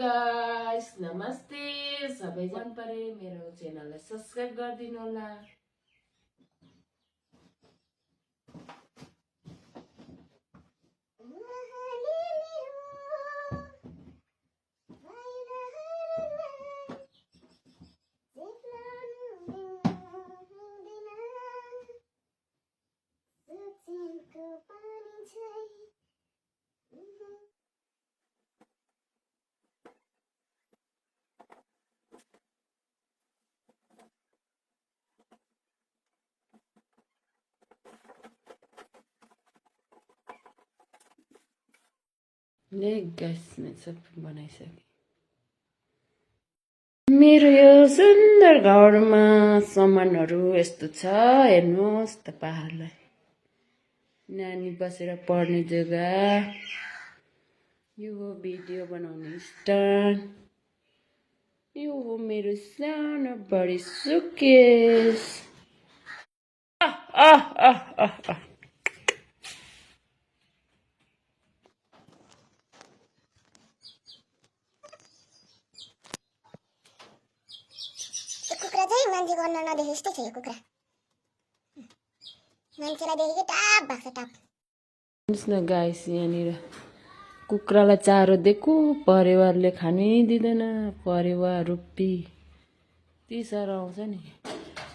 Guys नमस्ते सबैजना परे मेरो च्यानललाई सब्स्क्राइब गरिदिनु होला। ले गाइस मैले सबै बनाइसकेँ। मेरो यो सुन्दर घरमा सामानहरू यस्तो छ, हेर्नुहोस् तपाईहरुलाई। नानी बसेर पढ्ने जग्गा, यो हो भिडियो बनाउने स्ट्यान्ड, यो हो मेरो सानो बडी सुकेस। कुखुरा चाहिँ मान्छेको अनुहार नदेखे जस्तै छ यो कुखुरा। मान्छेलाई देखेकै टाप भएको छ टाप। हेर्नुहोस् न गाइस, यहाँनिर कुखुरालाई चारो दिएको, परिवारले खानै दिँदैन। परिवार रुप्पी यति साह्रो आउँछ नि,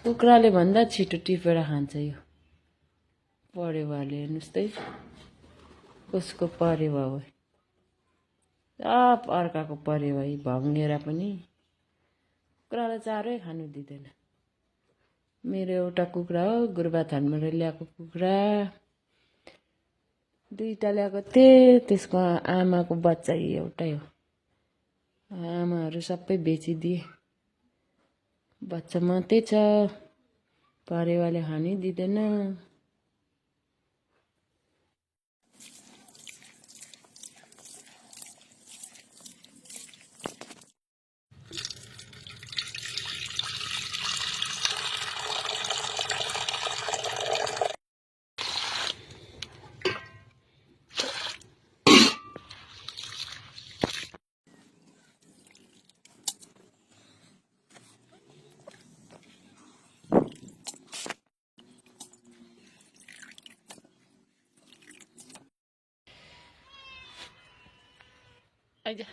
कुखुराले भन्दा छिटो टिपेर खान्छ यो परिवारले। हेर्नुहोस् त कसको परिवार हो, सब अर्काको परिवार भङ्गेर पनि कुखुरालाई चारै खानु दिँदैन। मेरो एउटा कुखुरा हो, गुरुबथानबाट ल्याएको कुखुरा, दुईटा ल्याएको थिएँ। त्यसको आमाको बच्चा एउटै हो, आमाहरू सबै बेचिदिए, बच्चा मात्रै छ, परिवारले खानै दिँदैन। आइजा।